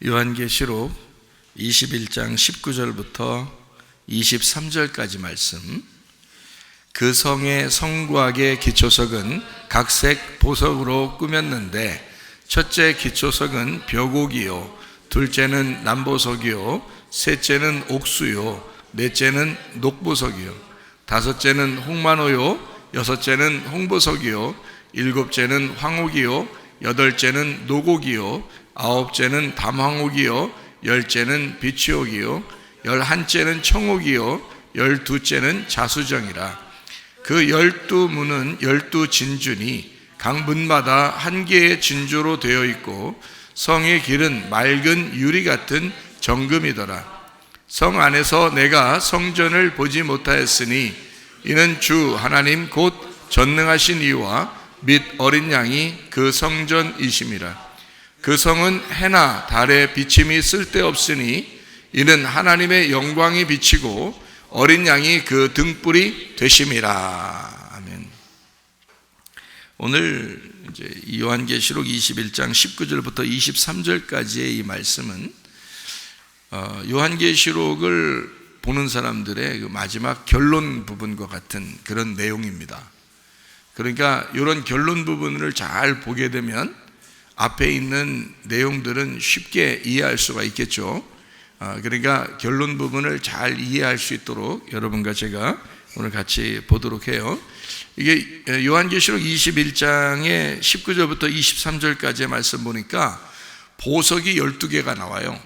요한계시록 21장 19절부터 23절까지 말씀. 그 성의 성곽의 기초석은 각색 보석으로 꾸몄는데 첫째 기초석은 벼곡이요, 둘째는 남보석이요, 셋째는 옥수요, 넷째는 녹보석이요, 다섯째는 홍만호요, 여섯째는 홍보석이요, 일곱째는 황옥이요, 여덟째는 노곡이요, 아홉째는 담황옥이요, 열째는 비취옥이요, 열한째는 청옥이요, 열두째는 자수정이라. 그 12문은 12진주니 각 문마다 한 개의 진주로 되어 있고 성의 길은 맑은 유리 같은 정금이더라. 성 안에서 내가 성전을 보지 못하였으니 이는 주 하나님 곧 전능하신 이와 및 어린 양이 그 성전이심이라. 그 성은 해나 달의 비침이 쓸데없으니 이는 하나님의 영광이 비치고 어린 양이 그 등불이 되심이라. 아멘. 오늘 이제 요한계시록 21장 19절부터 23절까지의 이 말씀은 요한계시록을 보는 사람들의 그 마지막 결론 부분과 같은 그런 내용입니다. 그러니까 이런 결론 부분을 잘 보게 되면 앞에 있는 내용들은 쉽게 이해할 수가 있겠죠. 그러니까 결론 부분을 잘 이해할 수 있도록 여러분과 제가 오늘 같이 보도록 해요. 이게 요한계시록 21장의 19절부터 23절까지의 말씀 보니까 보석이 12개가 나와요.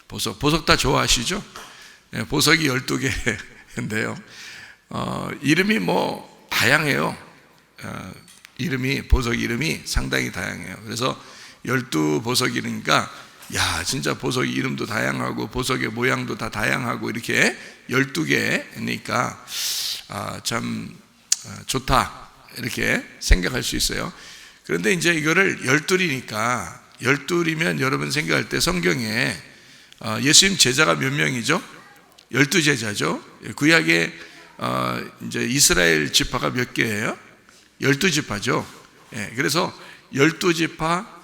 보석 다 좋아하시죠? 보석이 12개인데요. 이름이 뭐 다양해요. 보석 이름이 상당히 다양해요. 그래서 12보석이니까 야, 진짜 보석 이름도 다양하고 보석의 모양도 다 다양하고 이렇게 12개니까 참 좋다 이렇게 생각할 수 있어요. 그런데 이제 이거를 12이니까 12이면 여러분 생각할 때 성경에 예수님 제자가 몇 명이죠? 12제자죠. 구약에 이제 이스라엘 지파가 몇 개예요? 12지파죠. 그래서 12지파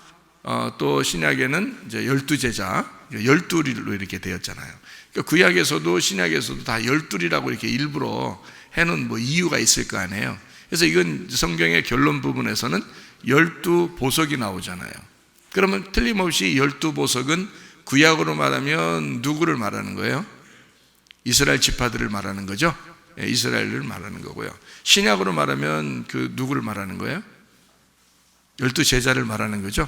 또 신약에는 이제 12제자, 12로 이렇게 되었잖아요. 그러니까 구약에서도 신약에서도 다 12이라고 이렇게 일부러 해놓은 뭐 이유가 있을 거 아니에요. 그래서 이건 성경의 결론 부분에서는 12보석이 나오잖아요. 그러면 틀림없이 12보석은 구약으로 말하면 누구를 말하는 거예요? 이스라엘 지파들을 말하는 거죠. 이스라엘을 말하는 거고요. 신약으로 말하면 그 누구를 말하는 거예요? 12제자를 말하는 거죠.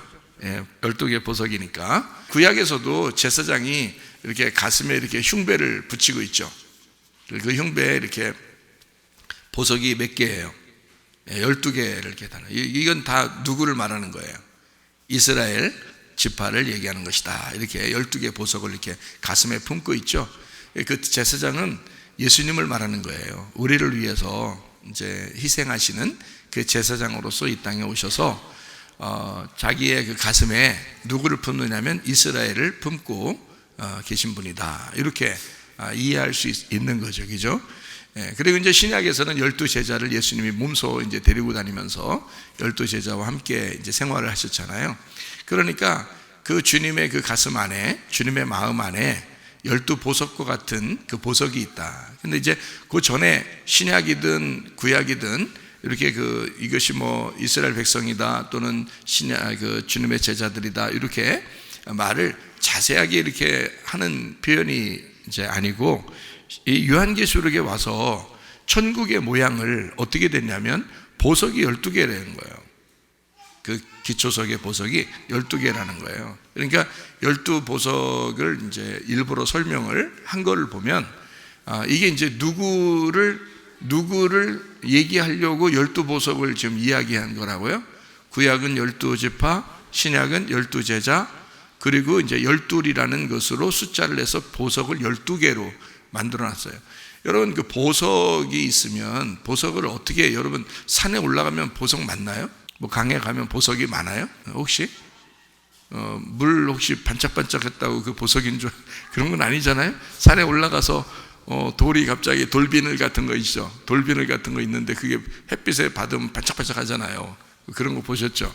12개 보석이니까. 구약에서도 제사장이 이렇게 가슴에 이렇게 흉배를 붙이고 있죠. 그 흉배에 이렇게 보석이 몇 개예요? 12개를 이렇게 다는. 이건 다 누구를 말하는 거예요? 이스라엘 지파를 얘기하는 것이다. 이렇게 12개 보석을 이렇게 가슴에 품고 있죠. 그 제사장은 예수님을 말하는 거예요. 우리를 위해서 이제 희생하시는 그 제사장으로서 이 땅에 오셔서 자기의 그 가슴에 누구를 품느냐면 이스라엘을 품고 계신 분이다. 이렇게 이해할 수 있는 거죠. 그죠? 그리고 이제 신약에서는 12제자를 예수님이 몸소 이제 데리고 다니면서 12제자와 함께 이제 생활을 하셨잖아요. 그러니까 그 주님의 그 가슴 안에, 주님의 마음 안에 12보석과 같은 그 보석이 있다. 근데 이제 그 전에 신약이든 구약이든 이렇게 이것이 뭐 이스라엘 백성이다 또는 그 주님의 제자들이다 이렇게 말을 자세하게 이렇게 하는 표현이 이제 아니고 이 요한계시록에 와서 천국의 모양을 어떻게 됐냐면 보석이 12개라는 거예요. 그 기초석의 보석이 12개라는 거예요. 그러니까 12보석을 이제 일부러 설명을 한 거를 보면 이게 이제 누구를 얘기하려고 12보석을 지금 이야기한 거라고요. 구약은 12지파, 신약은 12제자, 그리고 이제 12이라는 것으로 숫자를 내서 보석을 12개로 만들어 놨어요. 여러분 그 보석이 있으면 보석을 어떻게 여러분 산에 올라가면 보석 많나요? 뭐 강에 가면 보석이 많아요? 혹시? 물 혹시 반짝반짝했다고 그 보석인 줄 그런 건 아니잖아요. 산에 올라가서 돌이 갑자기 돌비늘 같은 거 있죠. 돌비늘 같은 거 있는데 그게 햇빛에 받으면 반짝반짝 하잖아요. 그런 거 보셨죠?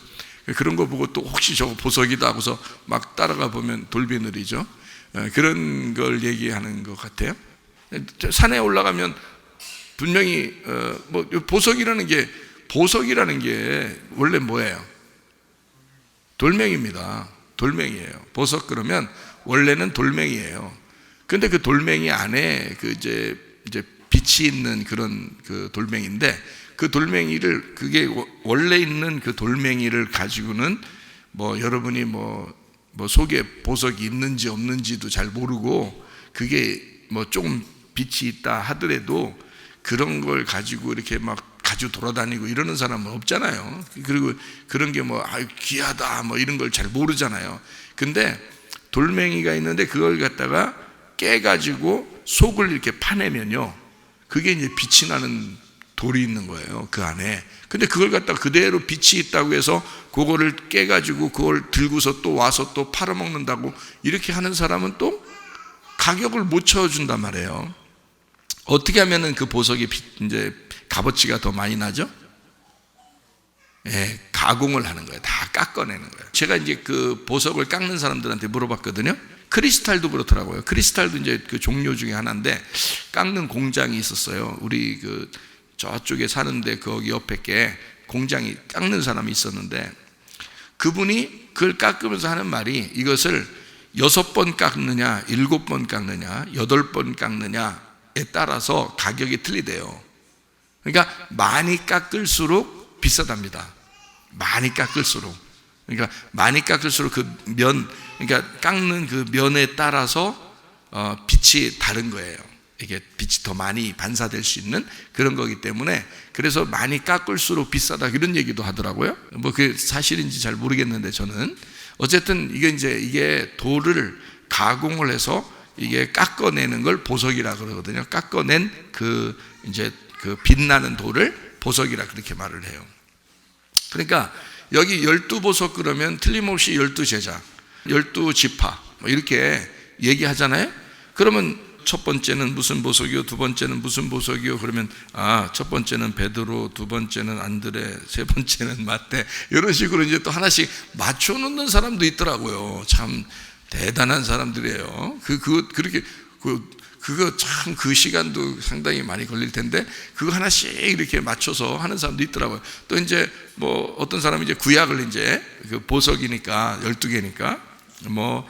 그런 거 보고 또 혹시 저거 보석이다 하고서 막 따라가 보면 돌비늘이죠. 그런 걸 얘기하는 것 같아요. 산에 올라가면 분명히 뭐 보석이라는 게 원래 뭐예요? 돌멩이입니다. 돌멩이에요. 보석 그러면 원래는 돌멩이에요. 근데 그 돌멩이 안에 그 이제 빛이 있는 그런 그 돌멩이인데, 그 돌멩이를, 그게 원래 있는 그 돌멩이를 가지고는 뭐 여러분이 뭐 속에 보석이 있는지 없는지도 잘 모르고, 그게 뭐 조금 빛이 있다 하더라도 그런 걸 가지고 이렇게 막 가지고 돌아다니고 이러는 사람은 없잖아요. 그리고 그런 게 뭐 귀하다 뭐 이런 걸 잘 모르잖아요. 근데 돌멩이가 있는데 그걸 갖다가 깨가지고 속을 이렇게 파내면요, 그게 이제 빛이 나는 돌이 있는 거예요, 그 안에. 근데 그걸 갖다가 그대로 빛이 있다고 해서 그거를 깨가지고 그걸 들고서 또 와서 또 팔아먹는다고 이렇게 하는 사람은 또 가격을 못 쳐준단 말이에요. 어떻게 하면은 그 보석이 이제 값어치가 더 많이 나죠? 예, 가공을 하는 거예요. 다 깎아내는 거예요. 제가 이제 그 보석을 깎는 사람들한테 물어봤거든요. 크리스탈도 그렇더라고요. 크리스탈도 이제 그 종류 중에 하나인데, 깎는 공장이 있었어요. 우리 그 저쪽에 사는데 거기 옆에 게 공장이 깎는 사람이 있었는데, 그분이 그걸 깎으면서 하는 말이, 이것을 6번 깎느냐 7번 깎느냐 8번 깎느냐에 따라서 가격이 틀리대요. 그러니까 많이 깎을수록 비싸답니다. 많이 깎을수록. 그러니까 많이 깎을수록 그 그러니까 깎는 그 면에 따라서 빛이 다른 거예요. 이게 빛이 더 많이 반사될 수 있는 그런 거기 때문에, 그래서 많이 깎을수록 비싸다 이런 얘기도 하더라고요. 뭐 그게 사실인지 잘 모르겠는데, 저는 어쨌든 이게 돌을 가공을 해서 이게 깎아내는 걸 보석이라 그러거든요. 깎아낸 그 빛나는 돌을 보석이라 그렇게 말을 해요. 그러니까 여기 12보석 그러면 틀림없이 12제자, 12지파 뭐 이렇게 얘기하잖아요. 그러면 첫 번째는 무슨 보석이요, 두 번째는 무슨 보석이요, 그러면 첫 번째는 베드로, 두 번째는 안드레, 세 번째는 마태, 이런 식으로 이제 또 하나씩 맞춰 놓는 사람도 있더라고요. 참 대단한 사람들이에요. 그거 참 그 시간도 상당히 많이 걸릴 텐데, 그거 하나씩 이렇게 맞춰서 하는 사람도 있더라고요. 또 이제 뭐 어떤 사람이 이제 구약을 이제 그 보석이니까 12개니까 뭐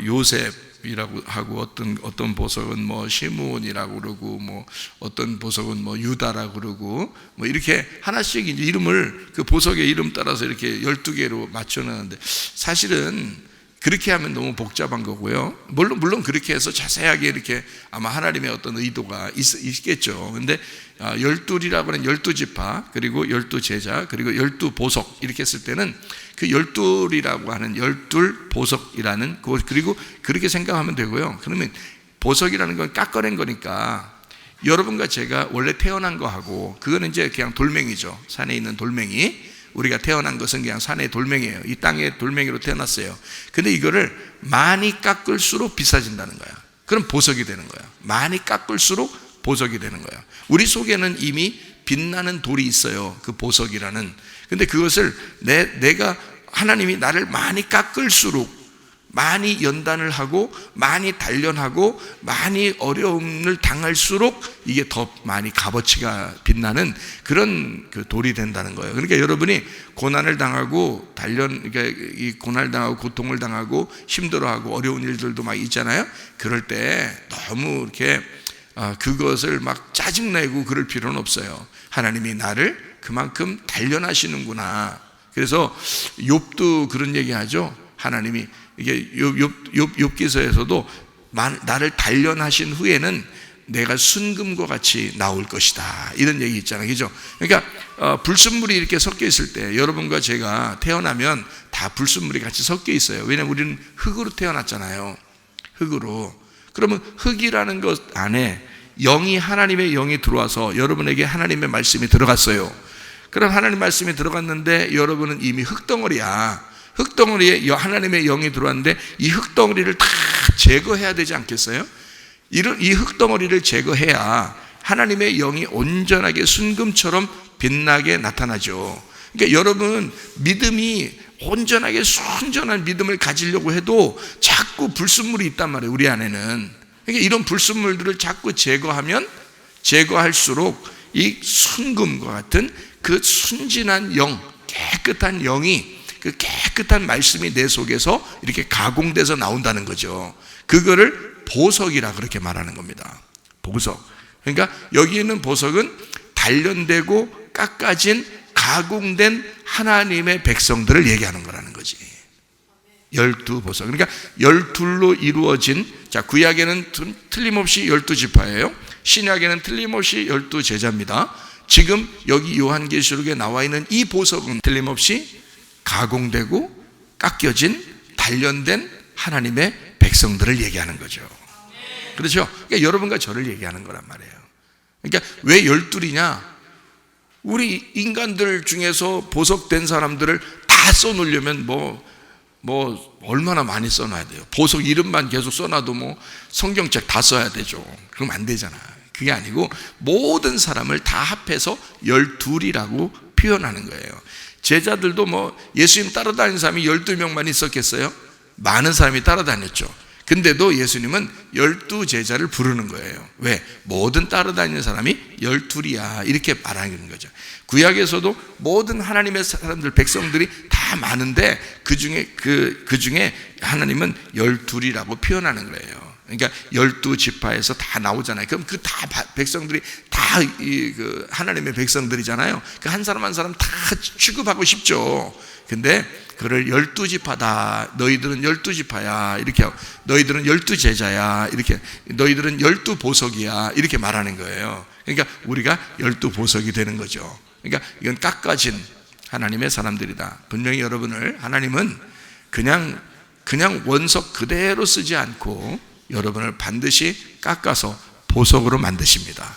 요셉이라고 하고, 어떤 보석은 뭐 시므온이라고 그러고, 뭐 어떤 보석은 뭐 유다라고 그러고, 뭐 이렇게 하나씩 이제 이름을 그 보석의 이름 따라서 이렇게 12개로 맞춰놨는데, 사실은 그렇게 하면 너무 복잡한 거고요. 물론 그렇게 해서 자세하게 이렇게 아마 하나님의 어떤 의도가 있겠죠. 근데 12이라고 하는 12지파, 그리고 12제자, 그리고 12보석 이렇게 했을 때는 그 12이라고 하는 12보석이라는, 그리고 그렇게 생각하면 되고요. 그러면 보석이라는 건 깎아낸 거니까, 여러분과 제가 원래 태어난 거하고, 그거는 이제 그냥 돌멩이죠. 산에 있는 돌멩이. 우리가 태어난 것은 그냥 산의 돌멩이에요. 이 땅의 돌멩이로 태어났어요. 근데 이거를 많이 깎을수록 비싸진다는 거야. 그럼 보석이 되는 거야. 많이 깎을수록 보석이 되는 거야. 우리 속에는 이미 빛나는 돌이 있어요. 그 보석이라는. 근데 그것을 내가 하나님이 나를 많이 깎을수록, 많이 연단을 하고 많이 단련하고 많이 어려움을 당할수록 이게 더 많이 값어치가 빛나는 그런 그 돌이 된다는 거예요. 그러니까 여러분이 고난을 당하고 그러니까 이 고난을 당하고 고통을 당하고 힘들어하고 어려운 일들도 막 있잖아요. 그럴 때 너무 이렇게 그것을 막 짜증내고 그럴 필요는 없어요. 하나님이 나를 그만큼 단련하시는구나. 그래서 욥도 그런 얘기하죠. 하나님이 이게 욥기서에서도 나를 단련하신 후에는 내가 순금과 같이 나올 것이다, 이런 얘기 있잖아요. 그죠? 그러니까 불순물이 이렇게 섞여 있을 때, 여러분과 제가 태어나면 다 불순물이 같이 섞여 있어요. 왜냐하면 우리는 흙으로 태어났잖아요. 흙으로. 그러면 흙이라는 것 안에 하나님의 영이 들어와서 여러분에게 하나님의 말씀이 들어갔어요. 그럼 하나님 말씀이 들어갔는데 여러분은 이미 흙덩어리야. 흙덩어리에 하나님의 영이 들어왔는데 이 흙덩어리를 다 제거해야 되지 않겠어요? 이 흙덩어리를 제거해야 하나님의 영이 온전하게 순금처럼 빛나게 나타나죠. 그러니까 여러분 믿음이 온전하게 순전한 믿음을 가지려고 해도 자꾸 불순물이 있단 말이에요, 우리 안에는. 그러니까 이런 불순물들을 자꾸 제거하면 제거할수록 이 순금과 같은 그 순진한 영, 깨끗한 영이, 그 깨끗한 말씀이 내 속에서 이렇게 가공돼서 나온다는 거죠. 그거를 보석이라 그렇게 말하는 겁니다. 보석. 그러니까 여기 있는 보석은 단련되고 깎아진 가공된 하나님의 백성들을 얘기하는 거라는 거지. 12보석. 그러니까 12로 이루어진, 자, 구약에는 틀림없이 12지파예요. 신약에는 틀림없이 12제자입니다. 지금 여기 요한계시록에 나와 있는 이 보석은 틀림없이 가공되고 깎여진 단련된 하나님의 백성들을 얘기하는 거죠. 그렇죠? 그러니까 여러분과 저를 얘기하는 거란 말이에요. 그러니까 왜 12이냐? 우리 인간들 중에서 보석된 사람들을 다 써놓으려면 얼마나 많이 써놔야 돼요. 보석 이름만 계속 써놔도 성경책 다 써야 되죠. 그럼 안 되잖아. 그게 아니고 모든 사람을 다 합해서 12이라고 표현하는 거예요. 제자들도 예수님 따라다니는 사람이 12명만 있었겠어요? 많은 사람이 따라다녔죠. 근데도 예수님은 12제자를 부르는 거예요. 왜? 모든 따라다니는 사람이 12이야 이렇게 말하는 거죠. 구약에서도 모든 하나님의 사람들, 백성들이 다 많은데 그 중에 하나님은 12이라고 표현하는 거예요. 그러니까 12지파에서 다 나오잖아요. 그럼 그 다 백성들이 다 그 하나님의 백성들이잖아요. 그 한 사람 한 사람 다 취급하고 싶죠. 근데 그를 12지파다, 너희들은 12지파야 이렇게 하고, 너희들은 12제자야 이렇게, 너희들은 12보석이야 이렇게 말하는 거예요. 그러니까 우리가 12보석이 되는 거죠. 그러니까 이건 깎아진 하나님의 사람들이다. 분명히 여러분을 하나님은 그냥 원석 그대로 쓰지 않고 여러분을 반드시 깎아서 보석으로 만드십니다.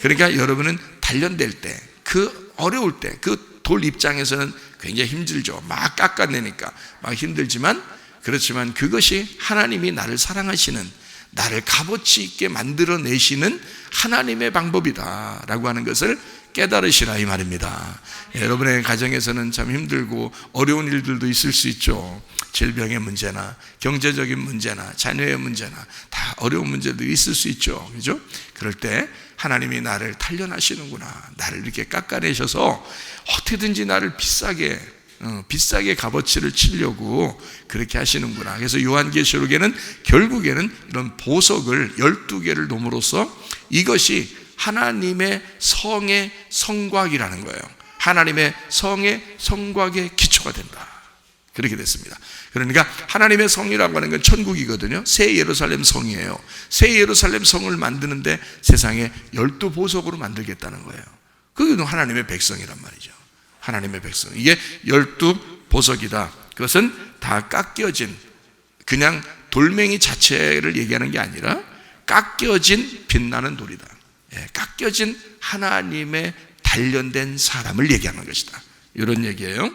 그러니까 여러분은 단련될 때, 그 어려울 때, 그 돌 입장에서는 굉장히 힘들죠. 막 깎아내니까 막 힘들지만, 그렇지만 그것이 하나님이 나를 사랑하시는, 나를 값어치 있게 만들어내시는 하나님의 방법이다라고 하는 것을 깨달으시라 이 말입니다. 여러분의 가정에서는 참 힘들고 어려운 일들도 있을 수 있죠. 질병의 문제나 경제적인 문제나 자녀의 문제나 다 어려운 문제들이 있을 수 있죠. 그죠? 그럴 때 하나님이 나를 단련하시는구나, 나를 이렇게 깎아내셔서 어떻게든지 나를 비싸게 값어치를 치려고 그렇게 하시는구나. 그래서 요한계시록에는 결국에는 이런 보석을 12개를 놓음으로써 이것이 하나님의 성의 성곽이라는 거예요. 하나님의 성의 성곽의 기초가 된다. 그렇게 됐습니다. 그러니까 하나님의 성이라고 하는 건 천국이거든요. 새 예루살렘 성이에요. 새 예루살렘 성을 만드는데 세상에 12보석으로 만들겠다는 거예요. 그게 하나님의 백성이란 말이죠. 하나님의 백성. 이게 12보석이다. 그것은 다 깎여진, 그냥 돌멩이 자체를 얘기하는 게 아니라 깎여진 빛나는 돌이다. 깎여진 하나님의 단련된 사람을 얘기하는 것이다. 이런 얘기예요.